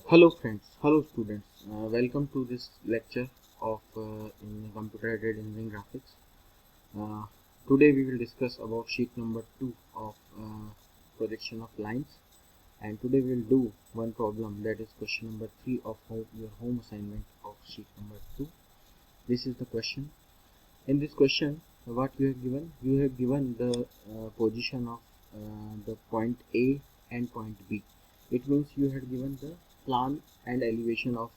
Hello friends, hello students. Welcome to this lecture of in computer-aided engineering graphics. Today we will discuss about sheet number 2 of projection of lines, and today we will do one problem, that is question number 3 of your home assignment of sheet number 2. This is the question. In this question, what you have given? You have given the position of the point A and point B. It means you had given the plan and elevation of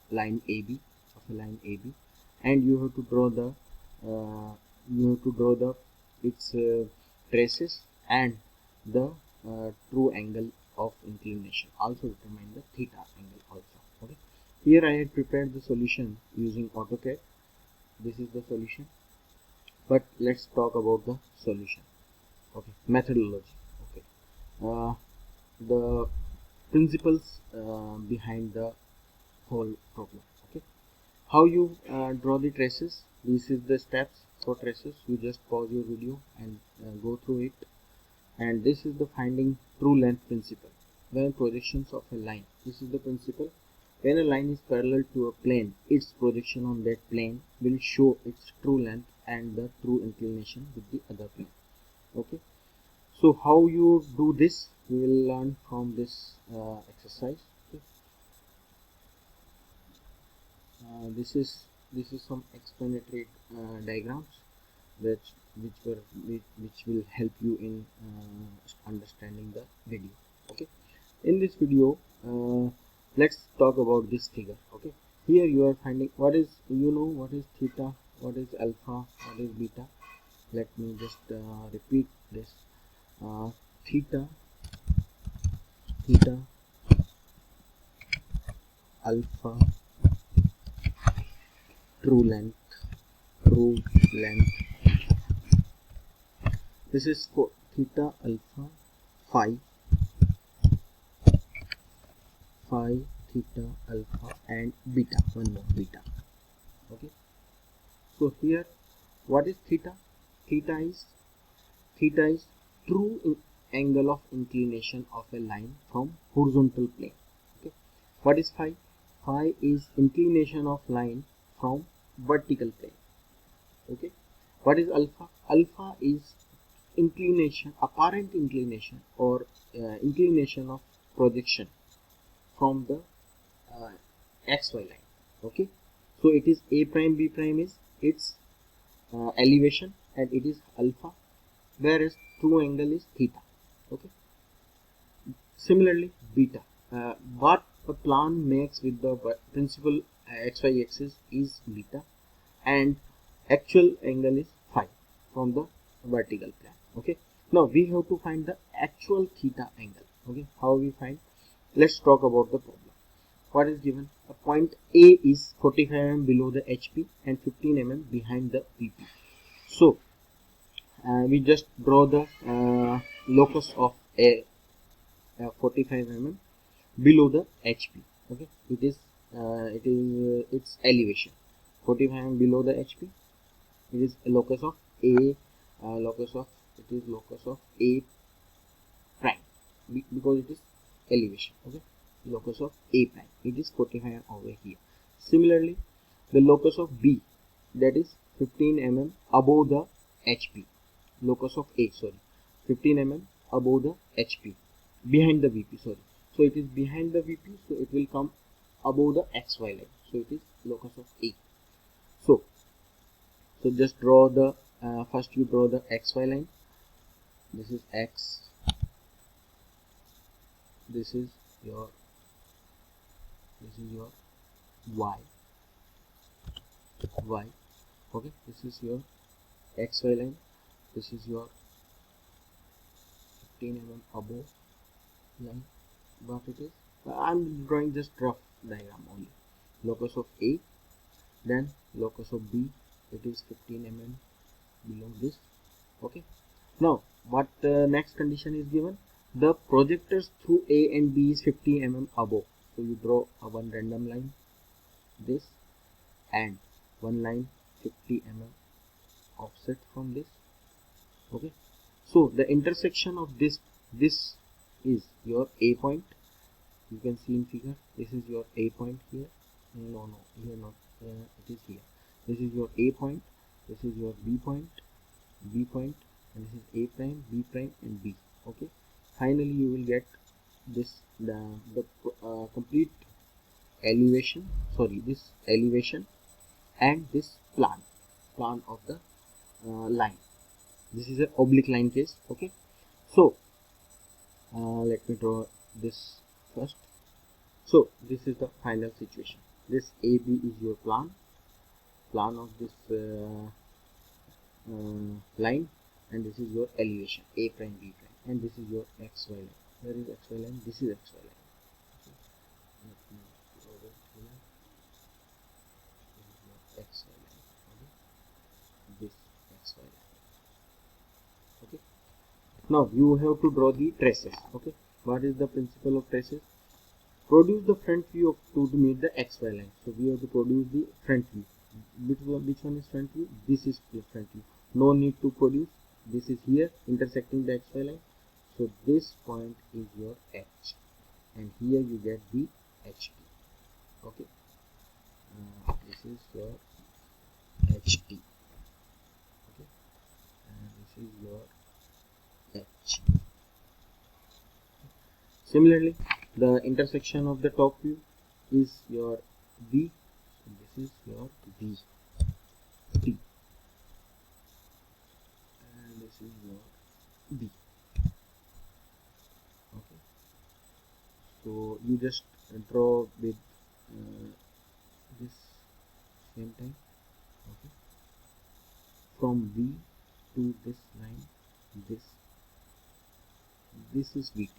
line AB, and you have to draw its traces and the true angle of inclination. Also determine the theta angle also. Okay. Here I had prepared the solution using AutoCAD. This is the solution, but let's talk about the solution. Okay, methodology. Okay, the principles behind the whole problem. Okay, how you draw the traces. This is the steps for traces. You just pause your video and go through it. And this is the finding true length principle. When projections of a line, this is the principle. When a line is parallel to a plane, its projection on that plane will show its true length and the true inclination with the other plane. Okay. So how you do this, we will learn from this exercise. Okay. This is some explanatory diagrams which will help you in understanding the video. Okay. In this video, let's talk about this figure. Okay, here you are finding what is theta, what is alpha, what is beta. Let me just repeat this. Theta, alpha, true length. This is for theta, alpha, phi, theta, alpha, and beta. One more, beta. Okay. So here, what is theta? Theta is true angle of inclination of a line from horizontal plane. Okay. What is phi? Phi is inclination of line from vertical plane. Okay. What is alpha? Alpha is apparent inclination or inclination of projection from the xy line. Okay. So it is A prime, B prime is its elevation, and it is alpha, whereas true angle is theta. Okay. Similarly, beta. What a plan makes with the principal xy axis is beta, and actual angle is phi from the vertical plane. Okay. Now we have to find the actual theta angle. Okay. How we find? Let's talk about the problem. What is given? A point A is 45 mm below the HP and 15 mm behind the VP. So we just draw the locus of a 45 mm below the HP. Okay, it is its elevation. 45 mm below the HP. It is a locus of A. Locus of A prime because it is elevation. Okay, locus of A prime. It is 45 mm over here. Similarly, the locus of B, that is 15 mm above the HP. Locus of A, 15 mm above the HP, behind the VP, so it is behind the VP, so it will come above the XY line, so it is locus of A. So just draw the first you draw the XY line. This is X, this is your Y. Okay, this is your XY line. This is your 15 mm above line. What it is? I'm drawing just rough diagram only. Locus of A, then locus of B. It is 15 mm below this. Okay. Now, what next condition is given? The projectors through A and B is 50 mm above. So you draw one random line, this, and one line 50 mm offset from this. Okay. So the intersection of this is your A point, you can see in figure, this is your A point here. No, here not, it is here. This is your A point, this is your B point, and this is A prime, B prime, and B. Okay. Finally, you will get this the complete elevation. Sorry, this elevation and this plan of the line. This is an oblique line case. Okay. So let me draw this first. So this is the final situation. This AB is your plan of this line, and this is your elevation A prime, B prime, and this is your XY line. Where is XY line? This is XY line. Okay. Let me draw it here. This is your XY line. Okay. This XY line. Okay. Now you have to draw the traces. Okay. What is the principle of traces? Produce the front view to meet the XY line. So we have to produce the front view. Which one is front view? This is the front view. No need to produce. This is here intersecting the XY line. So this point is your H, and here you get the HP. Okay. This is your HT. Okay. And this is your H. Similarly, the intersection of the top view is your V. So this is your V, T, and this is your B. Okay. So you just draw with this same time. Okay. From V to this line, this is VT.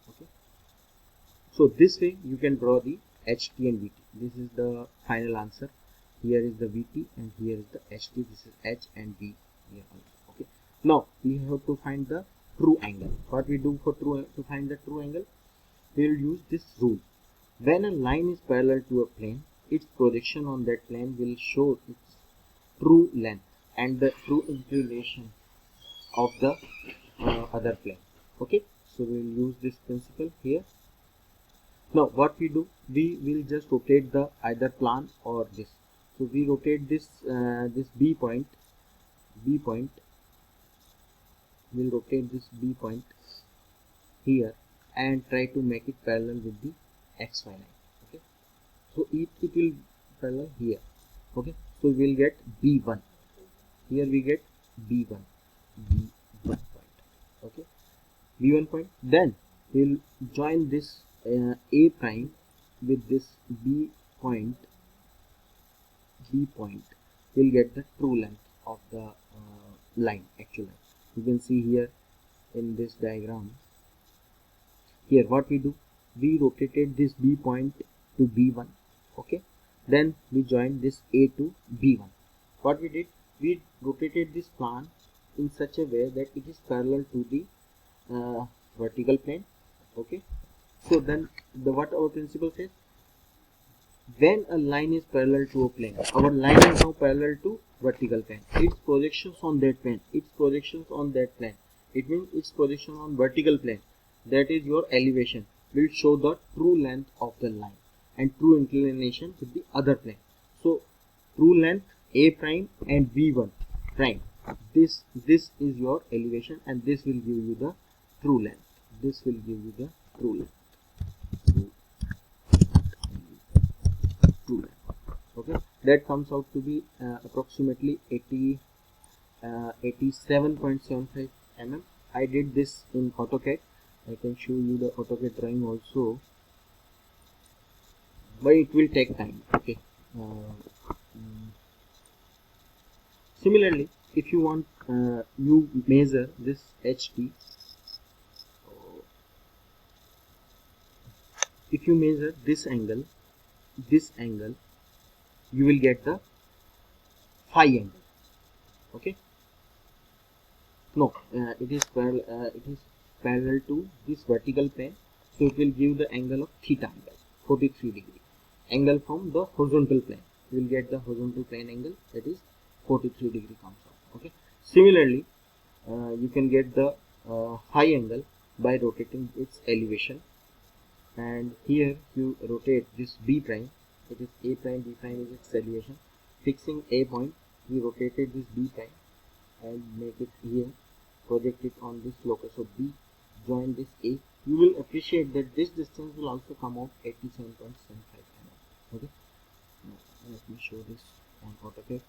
Okay. So this way you can draw the HT and VT. This is the final answer. Here is the VT and here is the HT. This is H and V here also. Okay. Now we have to find the true angle. What we do to find the true angle? We will use this rule. When a line is parallel to a plane, its projection on that plane will show its true length and the true inclination of the other plane. Okay. So we will use this principle here. Now what we do, we will just rotate the either plan or this. So we rotate this this B point. We'll rotate this B point here and try to make it parallel with the XY line. Okay. So it will parallel here. Okay. So we'll get B1. Here we get B1 point. Okay. B1 point. Then we'll join this A prime with this B point. We'll get the true length of the line, actual line. You can see here in this diagram. Here what we do, we rotated this B point to B1. Okay. Then we joined this A to B1. What we did, we rotated this plan in such a way that it is parallel to the vertical plane. Okay. So then what our principle says, when a line is parallel to a plane, our line is now parallel to vertical plane. Its projections on that plane, it means its projection on vertical plane, that is your elevation, will show the true length of the line and true inclination with the other plane. So true length A prime and V1 prime, this is your elevation, and this will give you the true length. Okay, that comes out to be approximately 87.75 mm. I did this in AutoCAD. I can show you the AutoCAD drawing also, but it will take time. Okay. Similarly, if you want, you measure this HT. If you measure this angle, you will get the phi angle. Okay. No, it is parallel to this vertical plane, so it will give the angle of theta angle, 43 degree. Angle from the horizontal plane, you will get the horizontal plane angle, that is 43 degree comes out. Okay. Similarly, you can get the phi angle by rotating its elevation. and here you rotate this B prime. It is A prime, B prime is its elevation. Fixing A point, we rotated this B prime and make it here, project it on this locus. So B join this A. You will appreciate that this distance will also come out 87.75 mm. Okay. Now, let me show this on AutoCAD.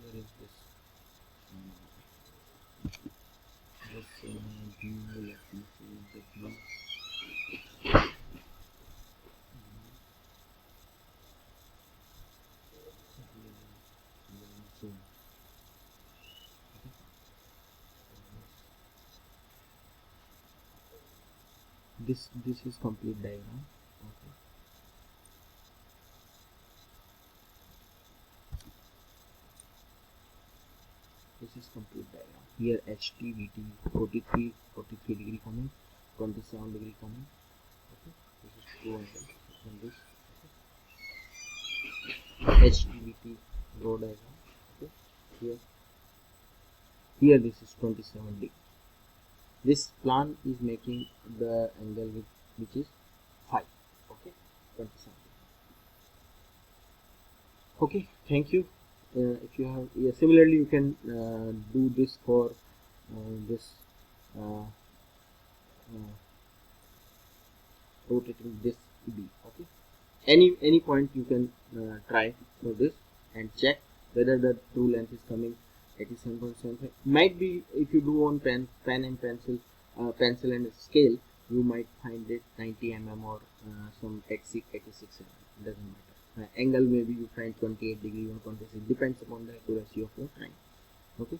Here is this view. Let me see the view. So this is complete diagram. Okay. This is complete diagram. Here HT, VT, 43 degree coming, 27 degree coming. Okay. This is two angles from this. Okay. HT, VT, row diagram. Okay. Here this is 27 degree. This plan is making the angle which is 5. Okay. 27. Okay. Thank you. If you have, similarly you can do this for this rotating this B. Okay, any point you can try for this and check whether the true length is coming 87.75. Might be if you do on pen and pencil and scale, you might find it 90 mm or some 86 mm. Doesn't matter. Angle maybe you find 28 degree or 26, depends upon the accuracy of your time. Okay.